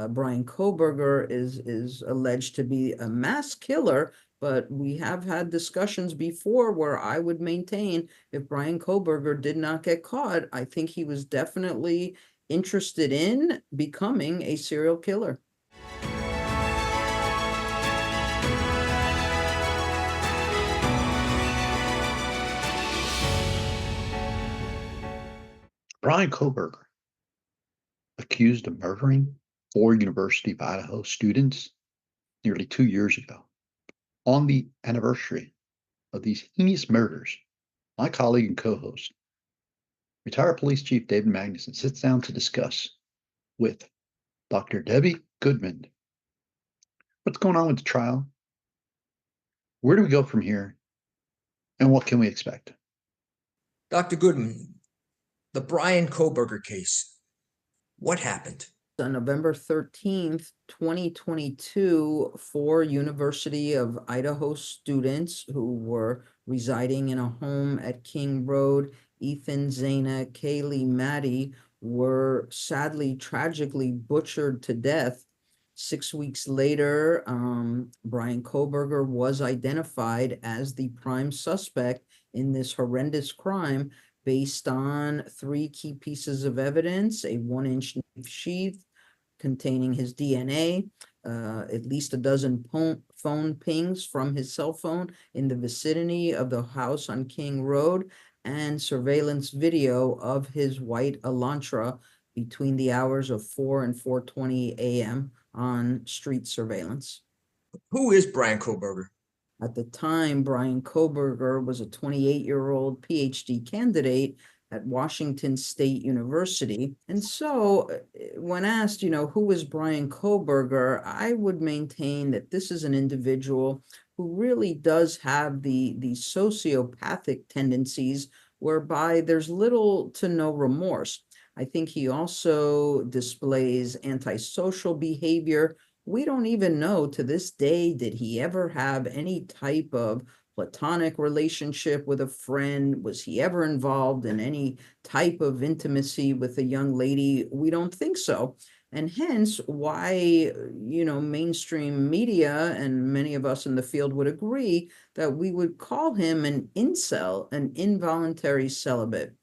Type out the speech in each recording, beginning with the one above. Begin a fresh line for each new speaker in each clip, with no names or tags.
Bryan Kohberger is alleged to be a mass killer, but we have had discussions before where I would maintain if Bryan Kohberger did not get caught, I think he was definitely interested in becoming a serial killer.
Bryan Kohberger, accused of murdering 4 University of Idaho students nearly 2 years ago. On the anniversary of these heinous murders, my colleague and co-host, retired police chief David Magnusson, sits down to discuss with Dr. Debbie Goodman what's going on with the trial, where do we go from here, and what can we expect?
Dr. Goodman, the Bryan Kohberger case, what happened?
On November 13th, 2022, 4 University of Idaho students who were residing in a home at King Road, Ethan, Xana, Kaylee, Maddie, were sadly, tragically butchered to death. 6 weeks later, Bryan Kohberger was identified as the prime suspect in this horrendous crime based on 3 key pieces of evidence: a 1-inch knife sheath containing his DNA, at least a dozen phone pings from his cell phone in the vicinity of the house on King Road, and surveillance video of his white Elantra between the hours of 4 and 4:20 a.m. on street surveillance.
Who is Bryan Kohberger?
At the time, Bryan Kohberger was a 28-year-old PhD candidate at Washington State University. And so when asked, who is Bryan Kohberger, I would maintain that this is an individual who really does have the sociopathic tendencies whereby there's little to no remorse. I think he also displays antisocial behavior. We don't even know to this day, did he ever have any type of platonic relationship with a friend? Was he ever involved in any type of intimacy with a young lady? We don't think so. And hence why, mainstream media and many of us in the field would agree that we would call him an incel, an involuntary celibate.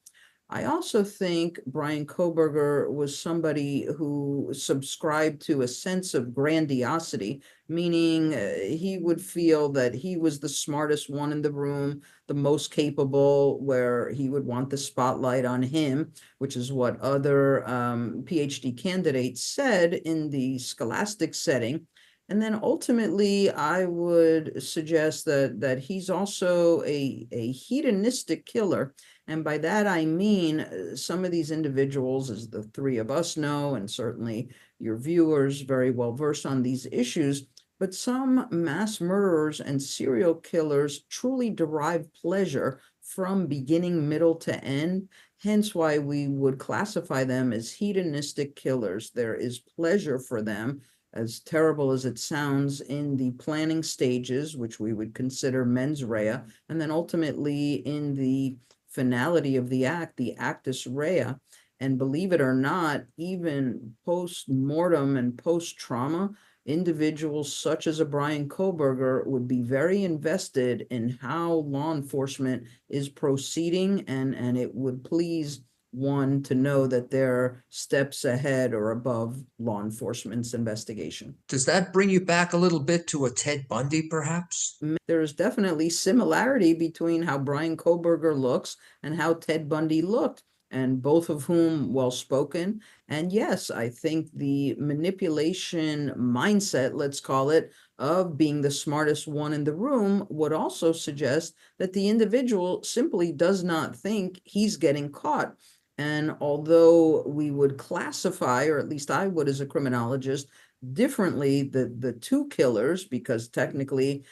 I also think Bryan Kohberger was somebody who subscribed to a sense of grandiosity, meaning he would feel that he was the smartest one in the room, the most capable, where he would want the spotlight on him, which is what other PhD candidates said in the scholastic setting. And then ultimately, I would suggest that he's also a hedonistic killer. And by that, I mean, some of these individuals, as the 3 of us know, and certainly your viewers very well versed on these issues, but some mass murderers and serial killers truly derive pleasure from beginning, middle to end. Hence why we would classify them as hedonistic killers. There is pleasure for them, as terrible as it sounds, in the planning stages, which we would consider mens rea, and then ultimately in the finality of the act, the actus rea. And believe it or not, even post-mortem and post-trauma, individuals such as a Bryan Kohberger would be very invested in how law enforcement is proceeding, and it would please one to know that they're steps ahead or above law enforcement's investigation.
Does that bring you back a little bit to a Ted Bundy, perhaps?
There is definitely similarity between how Bryan Kohberger looks and how Ted Bundy looked, and both of whom well-spoken. And yes, I think the manipulation mindset, let's call it, of being the smartest one in the room would also suggest that the individual simply does not think he's getting caught. And although we would classify, or at least I would as a criminologist, differently the 2 killers, because technically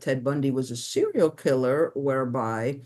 Ted Bundy was a serial killer, whereby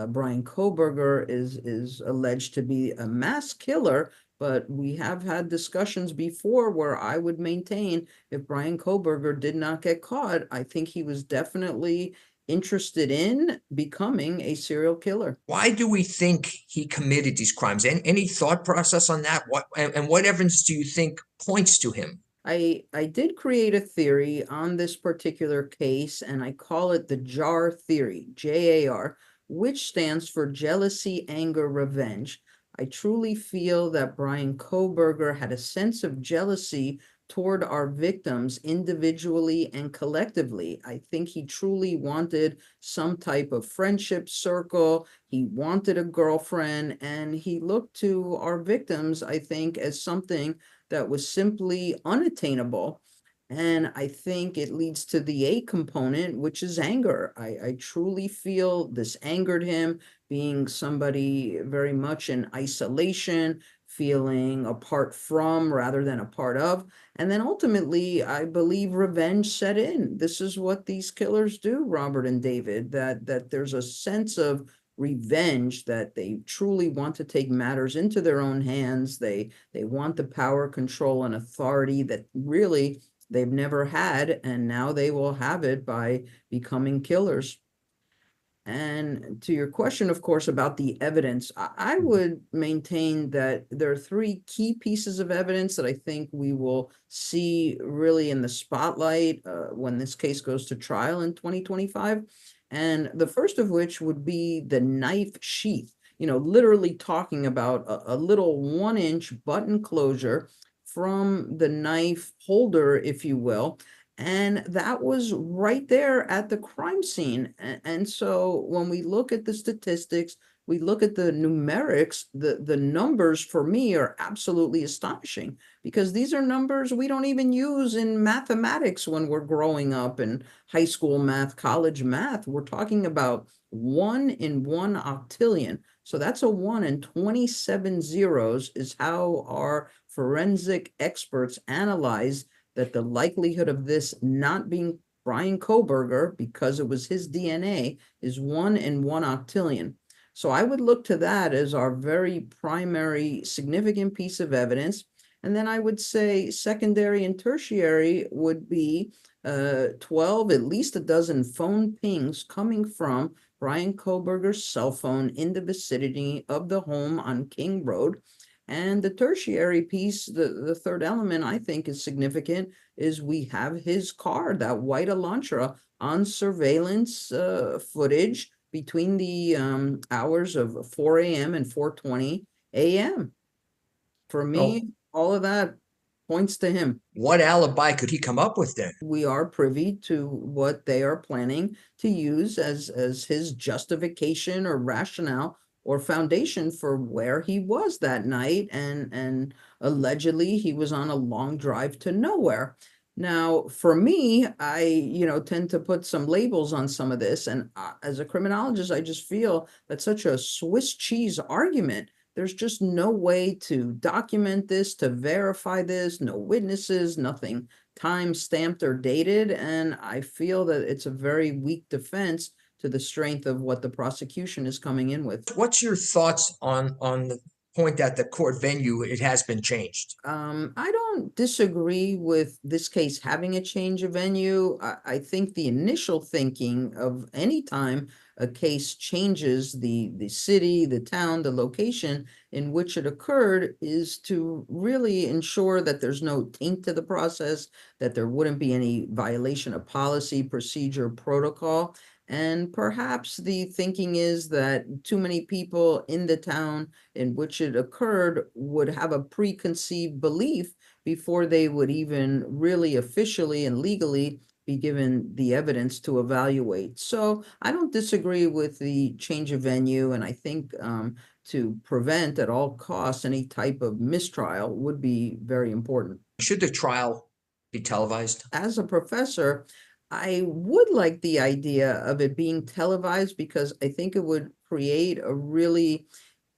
Bryan Kohberger is alleged to be a mass killer. But we have had discussions before where I would maintain if Bryan Kohberger did not get caught, I think he was definitely interested in becoming a serial killer.
Why do we think he committed these crimes? Any thought process on that? What evidence do you think points to him?
I did create a theory on this particular case, and I call it the JAR theory, JAR, which stands for jealousy, anger, revenge. I truly feel that Bryan Kohberger had a sense of jealousy toward our victims individually and collectively. I think he truly wanted some type of friendship circle. He wanted a girlfriend, and he looked to our victims, I think, as something that was simply unattainable. And I think it leads to the A component, which is anger. I truly feel this angered him, being somebody very much in isolation, feeling apart from rather than a part of. And then ultimately, I believe revenge set in. This is what these killers do, Robert and David, that there's a sense of revenge, that they truly want to take matters into their own hands. They want the power, control, and authority that really they've never had, and now they will have it by becoming killers. And to your question, of course, about the evidence, I would maintain that there are three key pieces of evidence that I think we will see really in the spotlight when this case goes to trial in 2025. And the first of which would be the knife sheath, literally talking about a little 1-inch button closure from the knife holder, if you will, and that was right there at the crime scene. And so when we look at the statistics, we look at the numerics, the numbers for me are absolutely astonishing, because these are numbers we don't even use in mathematics when we're growing up in high school math, college math. We're talking about 1 in 1 octillion. So that's a 1 in 27 zeros is how our forensic experts analyze that the likelihood of this not being Bryan Kohberger, because it was his DNA, is 1 in 1 octillion. So I would look to that as our very primary significant piece of evidence. And then I would say secondary and tertiary would be 12, at least a dozen phone pings coming from Bryan Kohberger's cell phone in the vicinity of the home on King Road. And the tertiary piece, the third element I think is significant, is we have his car, that white Elantra, on surveillance footage between the hours of 4 a.m. and 4:20 a.m. For me, all of that points to him.
What alibi could he come up with then?
We are privy to what they are planning to use as his justification or rationale or foundation for where he was that night, and allegedly he was on a long drive to nowhere. Now, for me, I tend to put some labels on some of this, and as a criminologist, I just feel that's such a Swiss cheese argument. There's just no way to document this, to verify this, no witnesses, nothing time stamped or dated, and I feel that it's a very weak defense to the strength of what the prosecution is coming in with.
What's your thoughts on the point that the court venue, it has been changed?
I don't disagree with this case having a change of venue. I think the initial thinking of any time a case changes the city, the town, the location in which it occurred is to really ensure that there's no taint to the process, that there wouldn't be any violation of policy, procedure, protocol. And perhaps the thinking is that too many people in the town in which it occurred would have a preconceived belief before they would even really officially and legally be given the evidence to evaluate. So I don't disagree with the change of venue, and I think to prevent at all costs any type of mistrial would be very important.
Should the trial be televised?
As a professor, I would like the idea of it being televised, because I think it would create a really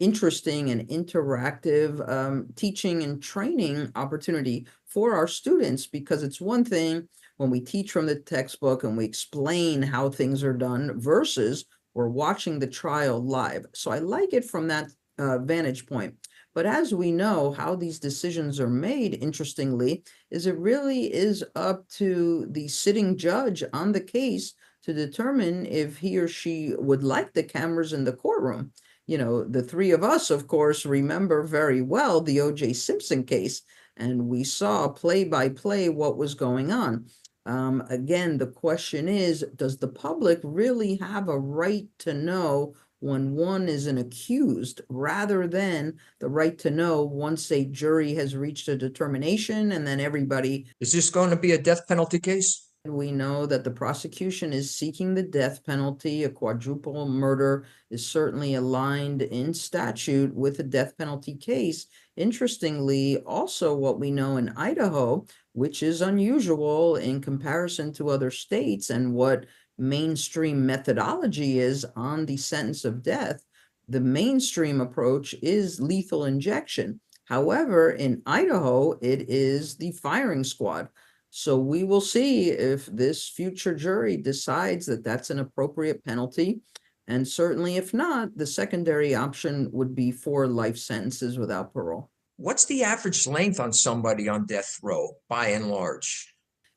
interesting and interactive teaching and training opportunity for our students, because it's one thing when we teach from the textbook and we explain how things are done versus we're watching the trial live. So I like it from that vantage point. But as we know, how these decisions are made, interestingly, is it really is up to the sitting judge on the case to determine if he or she would like the cameras in the courtroom. The three of us, of course, remember very well the O.J. Simpson case. and we saw play by play what was going on. Again, the question is, does the public really have a right to know when one is an accused, rather than the right to know once a jury has reached a determination and then everybody?
Is this going to be a death penalty case?
We know that the prosecution is seeking the death penalty. A quadruple murder is certainly aligned in statute with a death penalty case. Interestingly, also what we know in Idaho, which is unusual in comparison to other states and what mainstream methodology is on the sentence of death, the mainstream approach is lethal injection. However, in Idaho, it is the firing squad. So we will see if this future jury decides that that's an appropriate penalty. And certainly if not, the secondary option would be 4 life sentences without parole.
What's the average length on somebody on death row by and large?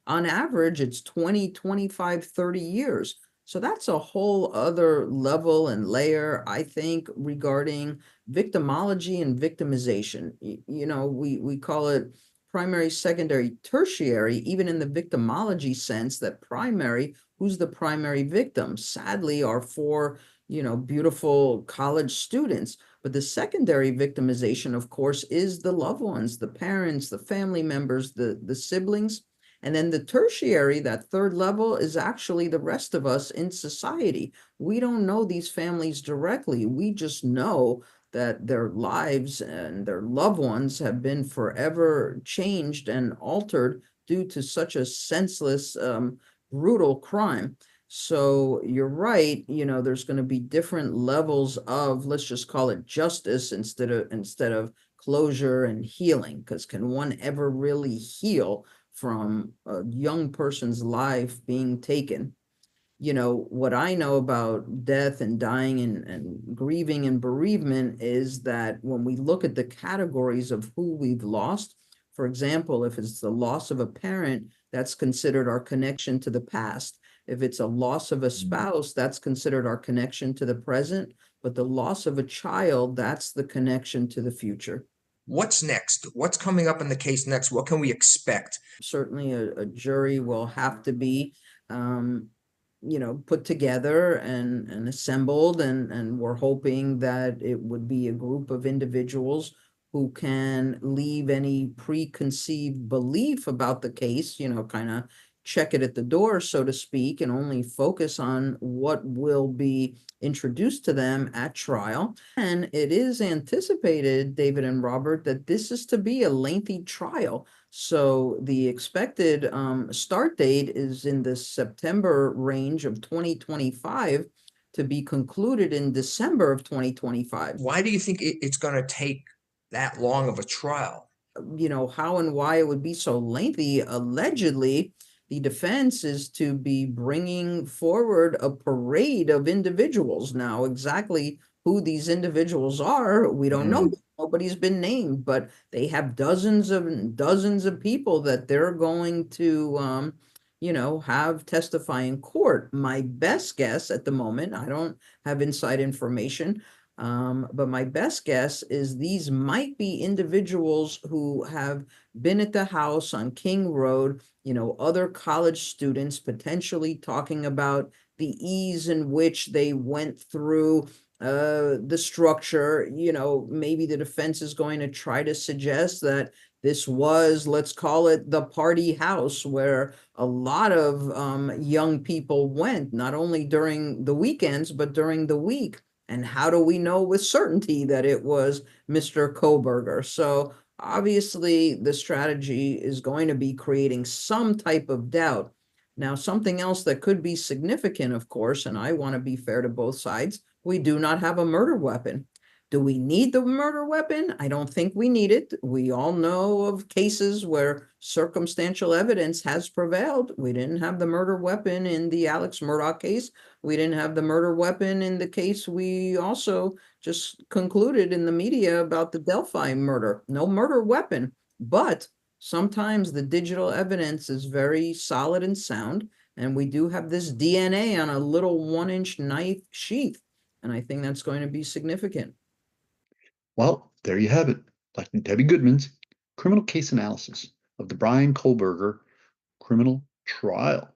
On average, it's 20, 25, 30 years. So that's a whole other level and layer, I think, regarding victimology and victimization. We call it primary, secondary, tertiary, even in the victimology sense, that primary, who's the primary victim, sadly, are 4, beautiful college students. But the secondary victimization, of course, is the loved ones, the parents, the family members, the siblings. And then the tertiary, that third level, is actually the rest of us in society. We don't know these families directly. We just know that their lives and their loved ones have been forever changed and altered due to such a senseless, brutal crime. So you're right, there's going to be different levels of, let's just call it justice instead of closure and healing, because can one ever really heal from a young person's life being taken? What I know about death and dying and grieving and bereavement is that when we look at the categories of who we've lost, for example, if it's the loss of a parent, that's considered our connection to the past. If it's a loss of a spouse, that's considered our connection to the present. But the loss of a child, that's the connection to the future.
What's next? What's coming up in the case next? What can we expect?
Certainly a jury will have to be put together and assembled, and we're hoping that it would be a group of individuals who can leave any preconceived belief about the case, kind of check it at the door, so to speak, and only focus on what will be introduced to them at trial. And it is anticipated, David and Robert, that this is to be a lengthy trial. So the expected start date is in the September range of 2025 to be concluded in December of 2025.
Why do you think it's going to take that long of a trial?
How and why it would be so lengthy? Allegedly, the defense is to be bringing forward a parade of individuals. Now, exactly who these individuals are, we don't know. Nobody's been named, but they have dozens of people that they're going to, have testify in court. My best guess at the moment, I don't have inside information, but my best guess is these might be individuals who have been at the house on King Road, other college students, potentially talking about the ease in which they went through the structure. Maybe the defense is going to try to suggest that this was, let's call it, the party house where a lot of young people went, not only during the weekends, but during the week. And how do we know with certainty that it was Mr. Kohberger? So obviously the strategy is going to be creating some type of doubt. Now, something else that could be significant, of course, and I want to be fair to both sides, we do not have a murder weapon. Do we need the murder weapon? I don't think we need it. We all know of cases where circumstantial evidence has prevailed. We didn't have the murder weapon in the Alex Murdaugh case. We didn't have the murder weapon in the case we also just concluded in the media about the Delphi murder. No murder weapon, but sometimes the digital evidence is very solid and sound, and we do have this DNA on a little 1-inch knife sheath, and I think that's going to be significant.
Well, there you have it. Like Debbie Goodman's, criminal case analysis of the Bryan Kohberger criminal trial.